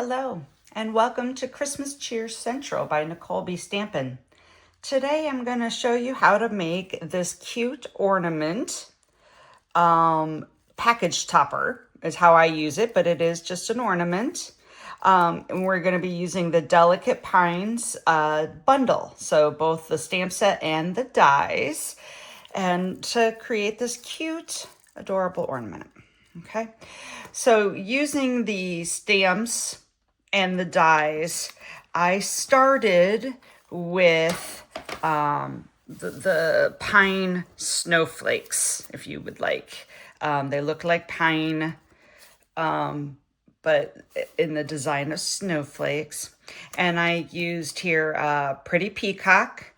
Hello, and welcome to Christmas Cheer Central by Nicole B. Stampin'. Today I'm going to show you how to make this cute ornament. Package topper is how I use it, but it is just an ornament. And we're going to be using the Delicate Pines bundle, so both the stamp set and the dies, and to create this cute, adorable ornament. Okay, so using the stamps and the dies, I started with the pine snowflakes, if you would like. They look like pine, but in the design of snowflakes. And I used here Pretty Peacock,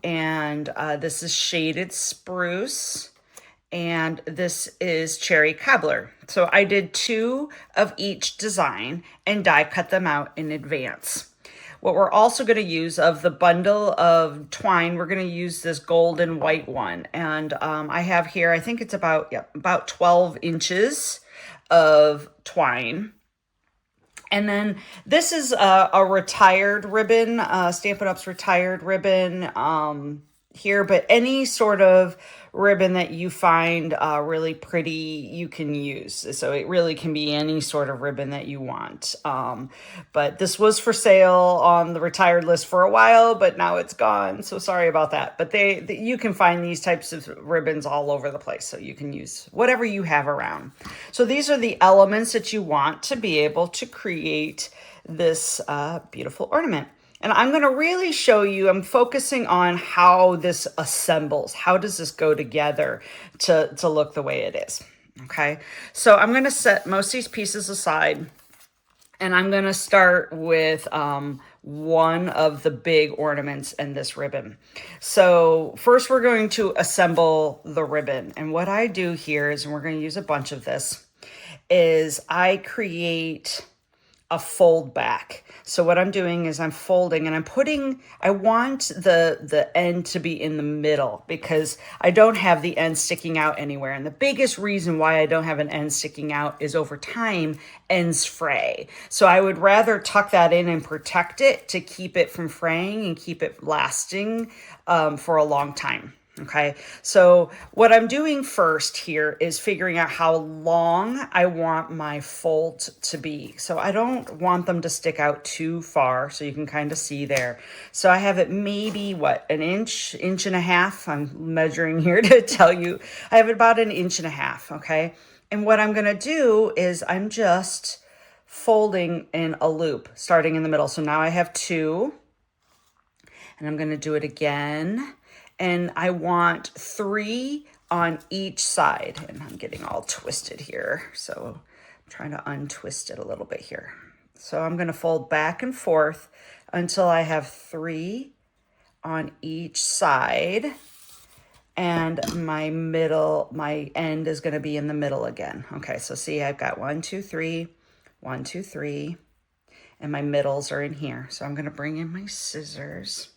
and this is Shaded Spruce, and this is Cherry Cobbler. So I did 2 of each design and die cut them out in advance. What we're also going to use of the bundle of twine, we're going to use this gold and white one. And I have here, I think it's about 12 inches of twine. And then this is a retired ribbon, Stampin' Up's retired ribbon here, but any sort of ribbon that you find really pretty, you can use. So it really can be any sort of ribbon that you want. But this was for sale on the retired list for a while, but now it's gone. So sorry about that. But you can find these types of ribbons all over the place. So you can use whatever you have around. So these are the elements that you want to be able to create this beautiful ornament. And I'm going to really show you, I'm focusing on how this assembles. How does this go together to look the way it is? Okay, so I'm going to set most of these pieces aside, and I'm going to start with one of the big ornaments in this ribbon. So first we're going to assemble the ribbon. And what I do here is, and we're going to use a bunch of this, is I create a fold back. So what I'm doing is I'm folding, and I want the end to be in the middle because I don't have the end sticking out anywhere. And the biggest reason why I don't have an end sticking out is over time, ends fray. So I would rather tuck that in and protect it to keep it from fraying and keep it lasting for a long time. Okay, so what I'm doing first here is figuring out how long I want my fold to be. So I don't want them to stick out too far, so you can kind of see there. So I have it maybe, an inch and a half. I'm measuring here to tell you. I have about an inch and a half, okay? And what I'm gonna do is I'm just folding in a loop, starting in the middle. So now I have 2, and I'm gonna do it again. And I want 3 on each side. And I'm getting all twisted here. So I'm trying to untwist it a little bit here. So I'm going to fold back and forth until I have 3 on each side. And my end is going to be in the middle again. Okay, so see, I've got 1, 2, 3, 1, 2, 3. And my middles are in here. So I'm going to bring in my scissors.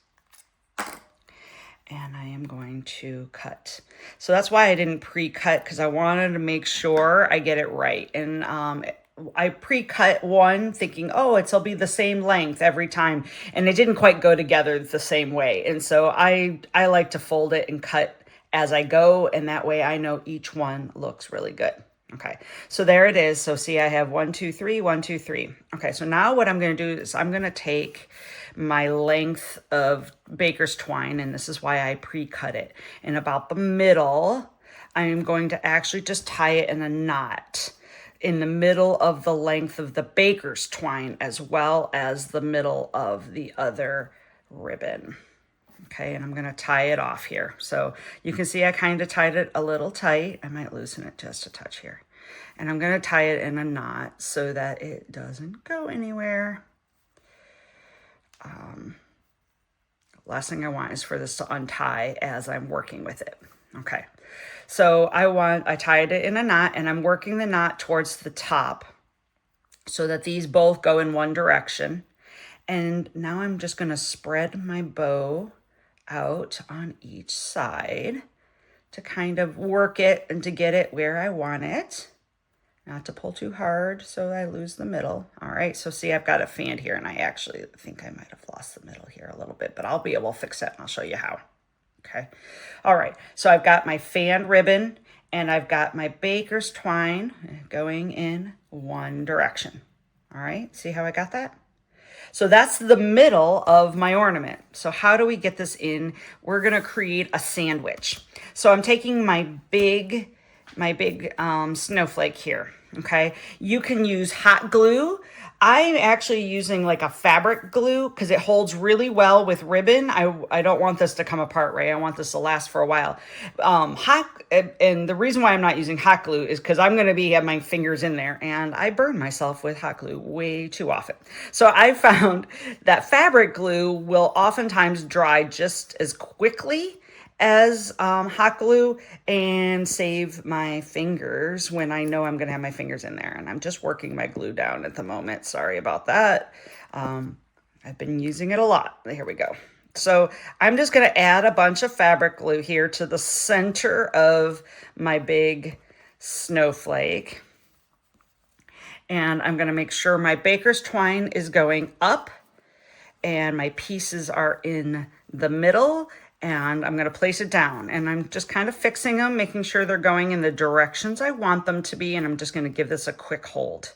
And I am going to cut. So that's why I didn't pre-cut, because I wanted to make sure I get it right. And I pre-cut one thinking, oh, it'll be the same length every time. And it didn't quite go together the same way. And so I like to fold it and cut as I go. And that way I know each one looks really good. Okay, so there it is. So see, I have 1, 2, 3, 1, 2, 3. Okay, so now what I'm going to do is I'm going to take my length of baker's twine, and this is why I pre-cut it. And about the middle, I'm going to actually just tie it in a knot in the middle of the length of the baker's twine, as well as the middle of the other ribbon. Okay, and I'm going to tie it off here. So you can see I kind of tied it a little tight. I might loosen it just a touch here. And I'm going to tie it in a knot so that it doesn't go anywhere. Last thing I want is for this to untie as I'm working with it. Okay, so I tied it in a knot, and I'm working the knot towards the top so that these both go in one direction. And now I'm just going to spread my bow out on each side to kind of work it and to get it where I want it. not to pull too hard so I lose the middle. All right, so see, I've got it fanned here, and I actually think I might have lost the middle here a little bit, but I'll be able to fix it, and I'll show you how. Okay, all right, so I've got my fanned ribbon, and I've got my baker's twine going in one direction. All right, see how I got that? So that's the middle of my ornament. So how do we get this in? We're gonna create a sandwich. So I'm taking my big snowflake here, okay? You can use hot glue. I'm actually using like a fabric glue because it holds really well with ribbon. I don't want this to come apart, right? I want this to last for a while. And the reason why I'm not using hot glue is because I'm going to have my fingers in there, and I burn myself with hot glue way too often. So I found that fabric glue will oftentimes dry just as quickly as hot glue and save my fingers when I know I'm gonna have my fingers in there. And I'm just working my glue down at the moment. Sorry about that. I've been using it a lot. Here we go. So I'm just gonna add a bunch of fabric glue here to the center of my big snowflake. And I'm gonna make sure my baker's twine is going up and my pieces are in the middle, and I'm gonna place it down, and I'm just kind of fixing them, making sure they're going in the directions I want them to be, and I'm just gonna give this a quick hold.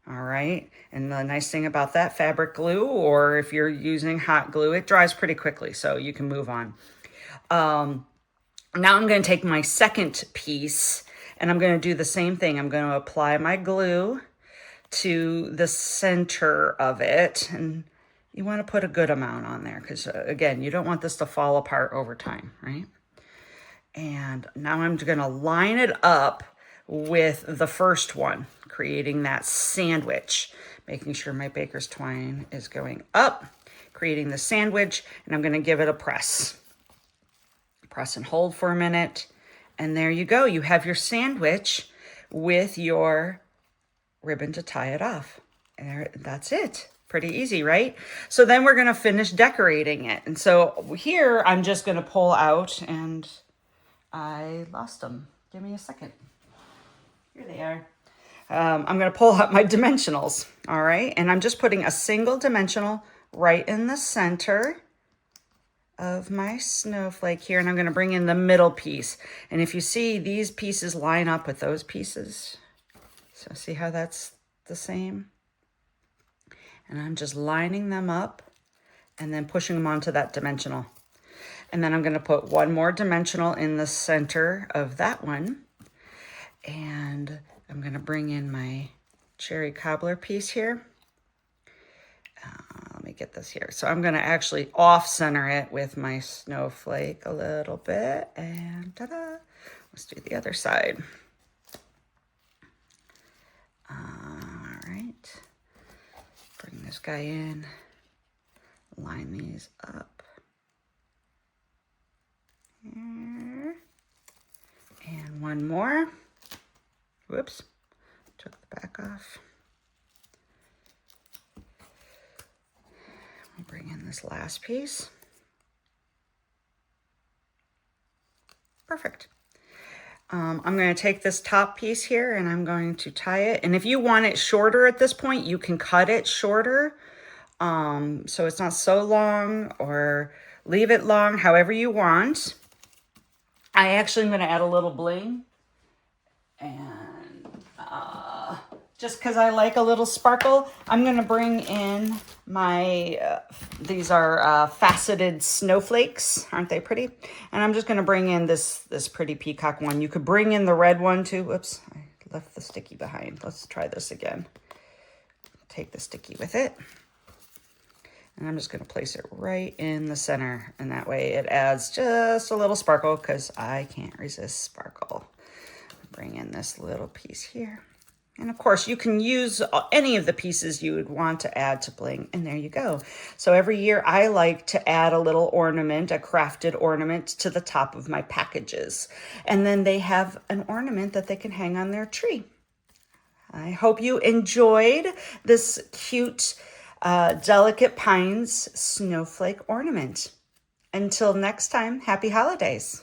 All right, and the nice thing about that fabric glue, or if you're using hot glue, it dries pretty quickly, so you can move on. Now I'm gonna take my second piece, and I'm gonna do the same thing. I'm gonna apply my glue to the center of it, and you want to put a good amount on there because, again, you don't want this to fall apart over time, right? And now I'm going to line it up with the first one, creating that sandwich, making sure my baker's twine is going up, creating the sandwich, and I'm going to give it a press. Press and hold for a minute, and there you go. You have your sandwich with your ribbon to tie it off. And that's it. Pretty easy, right? So then we're gonna finish decorating it. And so here I'm just gonna pull out, and I lost them. Give me a second. Here they are. I'm gonna pull out my dimensionals, all right? And I'm just putting a single dimensional right in the center of my snowflake here, and I'm gonna bring in the middle piece. And if you see, these pieces line up with those pieces. So see how that's the same? And I'm just lining them up and then pushing them onto that dimensional. And then I'm gonna put one more dimensional in the center of that one. And I'm gonna bring in my cherry cobbler piece here. Let me get this here. So I'm gonna actually off center it with my snowflake a little bit, and ta-da. Let's do the other side. All right. Bring this guy in, line these up here, and one more. Whoops, took the back off. We'll bring in this last piece. Perfect. I'm going to take this top piece here and I'm going to tie it. And if you want it shorter at this point, you can cut it shorter. So it's not so long, or leave it long, however you want. I actually am going to add a little bling. And just because I like a little sparkle, I'm going to bring in my, these are faceted snowflakes. Aren't they pretty? And I'm just going to bring in this pretty peacock one. You could bring in the red one too. Whoops, I left the sticky behind. Let's try this again. Take the sticky with it. And I'm just going to place it right in the center. And that way it adds just a little sparkle because I can't resist sparkle. Bring in this little piece here. And of course, you can use any of the pieces you would want to add to bling. And there you go. So every year I like to add a little ornament, a crafted ornament to the top of my packages. And then they have an ornament that they can hang on their tree. I hope you enjoyed this cute Delicate Pines snowflake ornament. Until next time, happy holidays.